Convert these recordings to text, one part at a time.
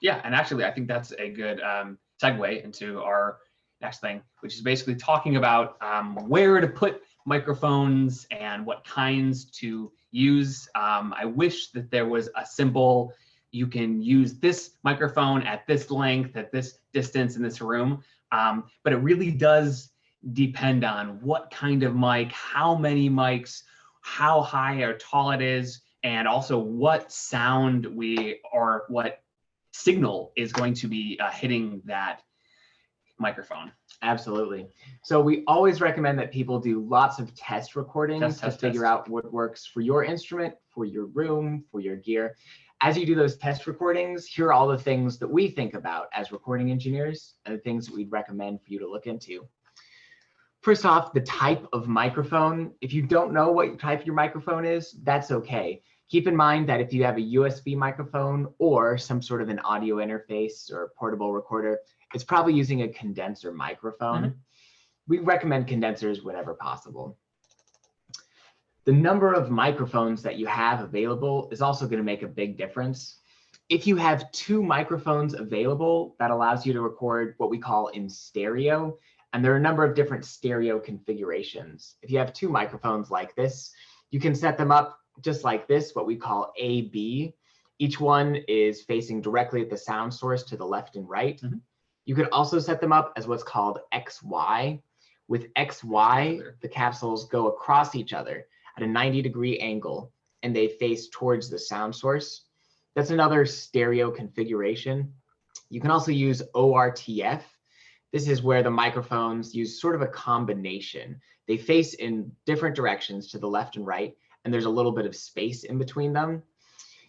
Yeah, and actually, I think that's a good segue into our next thing, which is basically talking about where to put microphones and what kinds to use. I wish that there was a simple, you can use this microphone at this length, at this distance in this room, but it really does depend on what kind of mic, how many mics, how high or tall it is, and also what sound or what signal is going to be hitting that microphone. Absolutely. So we always recommend that people do lots of test recordings to figure out what works for your instrument, for your room, for your gear. As you do those test recordings, here are all the things that we think about as recording engineers and the things that we'd recommend for you to look into. First off, the type of microphone. If you don't know what type your microphone is, that's okay. Keep in mind that if you have a USB microphone or some sort of an audio interface or portable recorder, it's probably using a condenser microphone. We recommend condensers whenever possible. The number of microphones that you have available is also going to make a big difference. If you have 2 microphones available, that allows you to record what we call in stereo. And there are a number of different stereo configurations. If you have 2 microphones like this, you can set them up just like this, what we call AB. Each one is facing directly at the sound source to the left and right. You could also set them up as what's called XY. With XY, the capsules go across each other at a 90-degree angle, and they face towards the sound source. That's another stereo configuration. You can also use ORTF. This is where the microphones use sort of a combination. They face in different directions to the left and right, and there's a little bit of space in between them.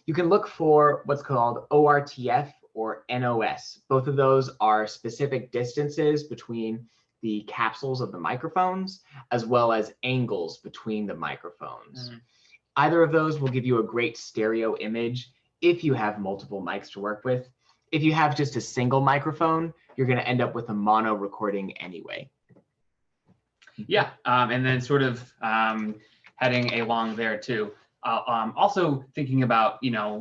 You can look for what's called ORTF or NOS. Both of those are specific distances between the capsules of the microphones, as well as angles between the microphones. Either of those will give you a great stereo image if you have multiple mics to work with. If you have just a single microphone, you're going to end up with a mono recording anyway. Yeah, and then sort of heading along there too. Also thinking about,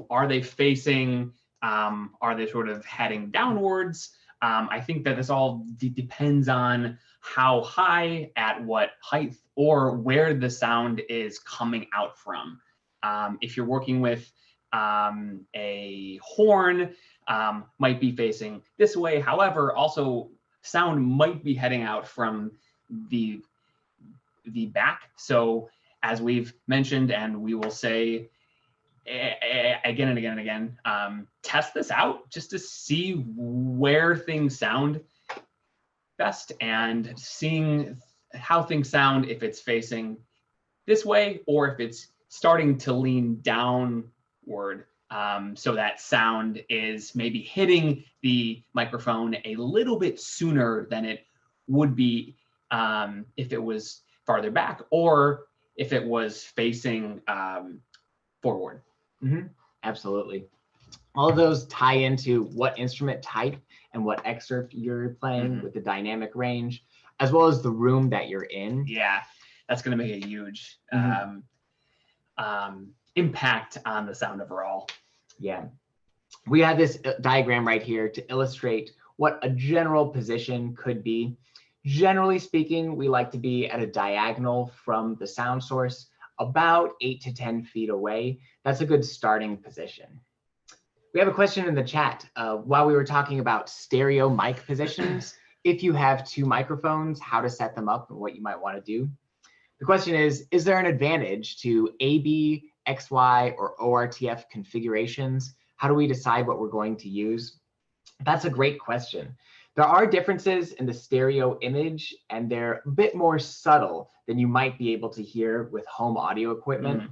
are they facing, are they sort of heading downwards? I think that this all depends on how high, at what height, or where the sound is coming out from. If you're working with a horn, might be facing this way. However, also sound might be heading out from the back. So as we've mentioned, and we will say again and again and again, test this out just to see where things sound best, and seeing how things sound if it's facing this way or if it's starting to lean downward, so that sound is maybe hitting the microphone a little bit sooner than it would be if it was farther back, or if it was facing forward. Absolutely. All of those tie into what instrument type and what excerpt you're playing with the dynamic range, as well as the room that you're in. Yeah, that's going to make a huge impact on the sound overall. Yeah. We have this diagram right here to illustrate what a general position could be. Generally speaking, we like to be at a diagonal from the sound source, about 8 to 10 feet away. That's a good starting position. We have a question in the chat. While we were talking about stereo mic positions, if you have 2 microphones, how to set them up and what you might want to do. The question is there an advantage to AB, XY, or ORTF configurations? How do we decide what we're going to use? That's a great question. There are differences in the stereo image, and they're a bit more subtle than you might be able to hear with home audio equipment.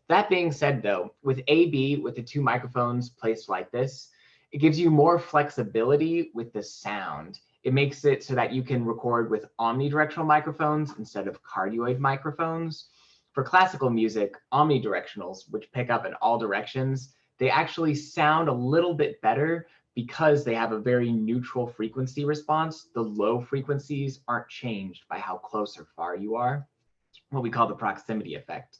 That being said, though, with AB, with the 2 microphones placed like this, it gives you more flexibility with the sound. It makes it so that you can record with omnidirectional microphones instead of cardioid microphones. For classical music, omnidirectionals, which pick up in all directions, they actually sound a little bit better because they have a very neutral frequency response. The low frequencies aren't changed by how close or far you are, what we call the proximity effect.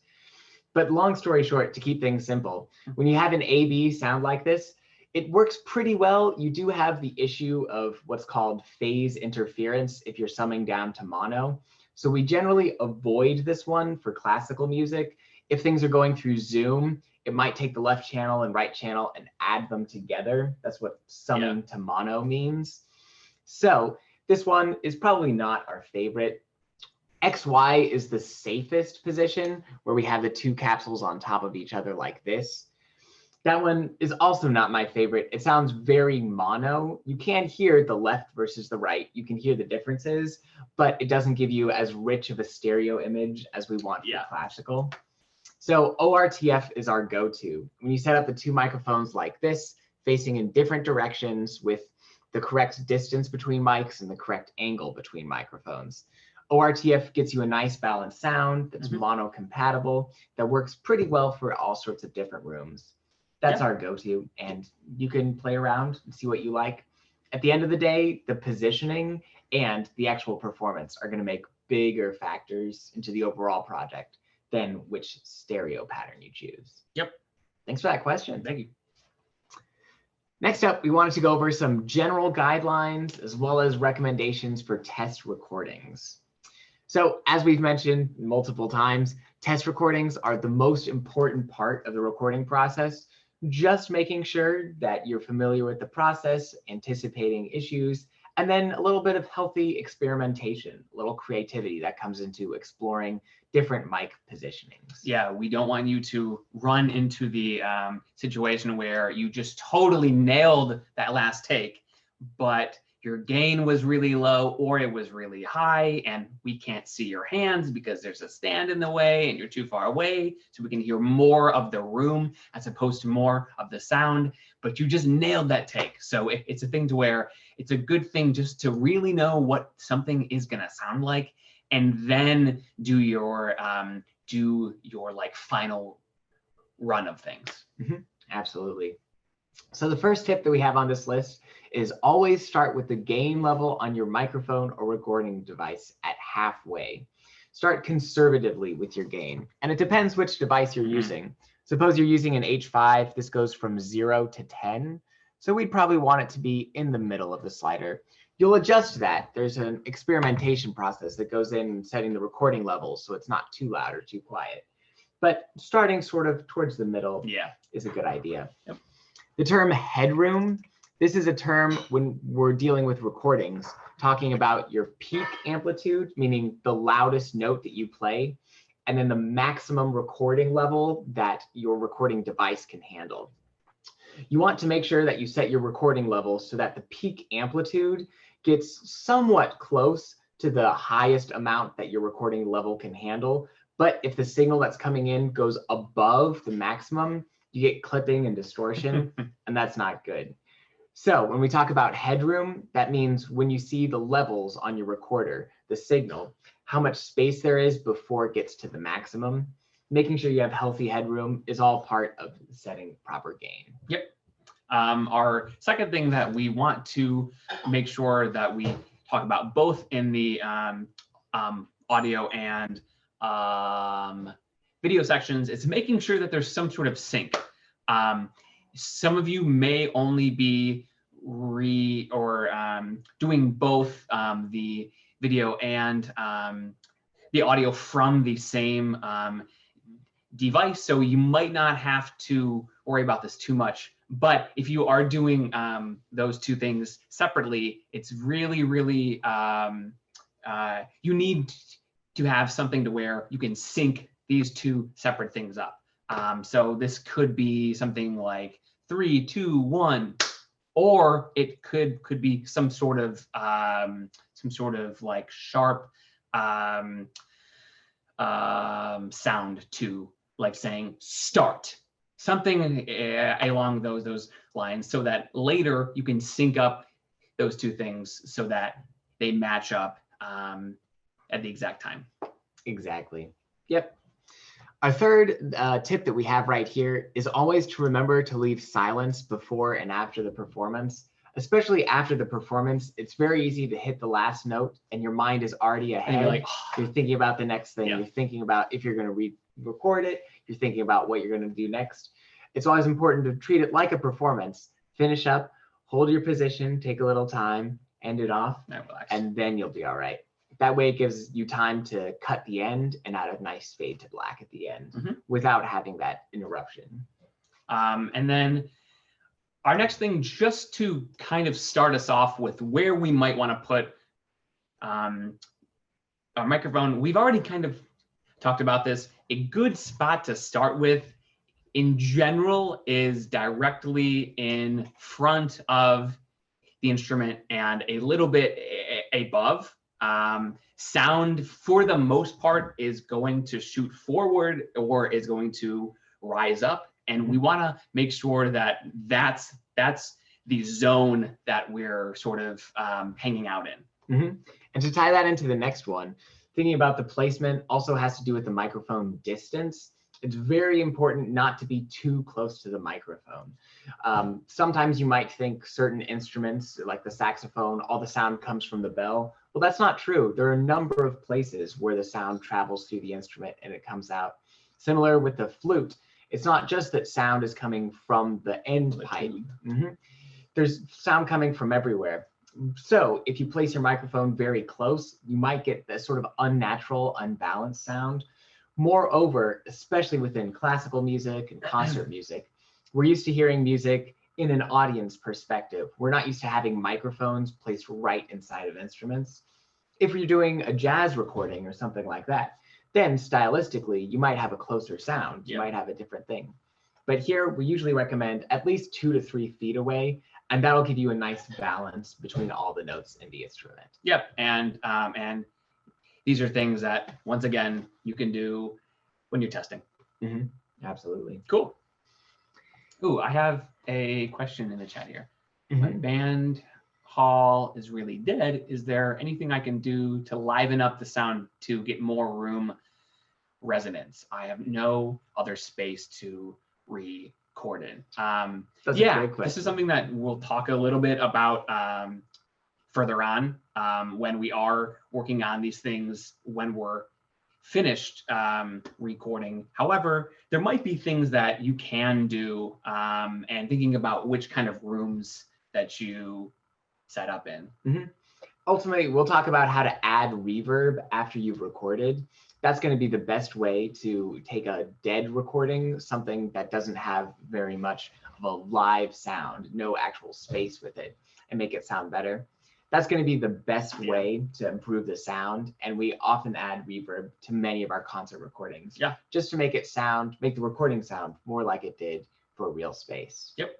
But long story short, to keep things simple, when you have an AB sound like this, It works pretty well. You do have the issue of what's called phase interference if you're summing down to mono. So we generally avoid this one for classical music. If things are going through Zoom, it might take the left channel and right channel and add them together. That's what summing to mono means. So this one is probably not our favorite. XY is the safest position, where we have the two capsules on top of each other like this. That one is also not my favorite. It sounds very mono. You can hear the left versus the right. You can hear the differences, but it doesn't give you as rich of a stereo image as we want for classical. So ORTF is our go-to. When you set up the two microphones like this, facing in different directions with the correct distance between mics and the correct angle between microphones. ORTF gets you a nice balanced sound that's mono compatible, that works pretty well for all sorts of different rooms. That's our go-to, and you can play around and see what you like. At the end of the day, the positioning and the actual performance are going to make bigger factors into the overall project than which stereo pattern you choose. Yep. Thanks for that question. Thank you. Next up, we wanted to go over some general guidelines as well as recommendations for test recordings. So as we've mentioned multiple times, test recordings are the most important part of the recording process. Just making sure that you're familiar with the process, anticipating issues, and then a little bit of healthy experimentation, a little creativity that comes into exploring different mic positionings. Yeah, we don't want you to run into the situation where you just totally nailed that last take, but your gain was really low or it was really high and we can't see your hands because there's a stand in the way and you're too far away, so we can hear more of the room as opposed to more of the sound, but you just nailed that take. So it's a thing to where it's a good thing just to really know what something is going to sound like, and then do your like final run of things. Absolutely. So the first tip that we have on this list is always start with the gain level on your microphone or recording device at halfway. Start conservatively with your gain. And it depends which device you're using. Suppose you're using an H5, this goes from 0 to 10. So we'd probably want it to be in the middle of the slider. You'll adjust that. There's an experimentation process that goes in setting the recording levels so it's not too loud or too quiet. But starting sort of towards the middle is a good idea. Yep. The term headroom, this is a term when we're dealing with recordings, talking about your peak amplitude, meaning the loudest note that you play, and then the maximum recording level that your recording device can handle. You want to make sure that you set your recording level so that the peak amplitude gets somewhat close to the highest amount that your recording level can handle. But if the signal that's coming in goes above the maximum, you get clipping and distortion, and that's not good. So when we talk about headroom, that means when you see the levels on your recorder, the signal, how much space there is before it gets to the maximum. Making sure you have healthy headroom is all part of setting proper gain. Yep. Our second thing that we want to make sure that we talk about both in the audio and video sections is making sure that there's some sort of sync. Some of you may only be doing both the video and the audio from the same device, so you might not have to worry about this too much. But if you are doing those two things separately, it's really, really, you need to have something to where you can sync these two separate things up. So this could be something like 3, 2, 1, or it could be some sort of like sharp sound to, like saying start, something along those lines, so that later you can sync up those two things so that they match up at the exact time. Exactly. Yep. Our third tip that we have right here is always to remember to leave silence before and after the performance. Especially after the performance, it's very easy to hit the last note and your mind is already ahead. And you're like, you're thinking about the next thing. Yeah. You're thinking about if you're going to re-record it. You're thinking about what you're going to do next. It's always important to treat it like a performance. Finish up, hold your position, take a little time, end it off, and then you'll be all right. That way it gives you time to cut the end and add a nice fade to black at the end without having that interruption. And then our next thing, just to kind of start us off with where we might want to put our microphone, we've already kind of talked about this. A good spot to start with in general is directly in front of the instrument and a little bit above. Sound, for the most part, is going to shoot forward or is going to rise up. And we want to make sure that that's the zone that we're sort of hanging out in. And to tie that into the next one, thinking about the placement also has to do with the microphone distance. It's very important not to be too close to the microphone. Sometimes you might think certain instruments, like the saxophone, all the sound comes from the bell. Well, that's not true. There are a number of places where the sound travels through the instrument and it comes out. Similar with the flute, it's not just that sound is coming from the end pipe. There's sound coming from everywhere. So if you place your microphone very close, you might get this sort of unnatural, unbalanced sound. Moreover, especially within classical music and concert music, we're used to hearing music in an audience perspective. We're not used to having microphones placed right inside of instruments. If you're doing a jazz recording or something like that, then stylistically, you might have a closer sound. You might have a different thing. But here, we usually recommend at least 2 to 3 feet away, and that'll give you a nice balance between all the notes in the instrument. Yep, and these are things that, once again, you can do when you're testing. Absolutely. Cool. Ooh, I have a question in the chat here. My band hall is really dead. Is there anything I can do to liven up the sound to get more room resonance? I have no other space to record in. That's a great question. This is something that we'll talk a little bit about further on when we are working on these things when we're finished recording. However, there might be things that you can do and thinking about which kind of rooms that you set up in. Ultimately, we'll talk about how to add reverb after you've recorded. That's going to be the best way to take a dead recording, something that doesn't have very much of a live sound, no actual space with it, and make it sound better. That's going to be the best way to improve the sound. And we often add reverb to many of our concert recordings. Just to make it sound, make the recording sound more like it did for a real space. Yep.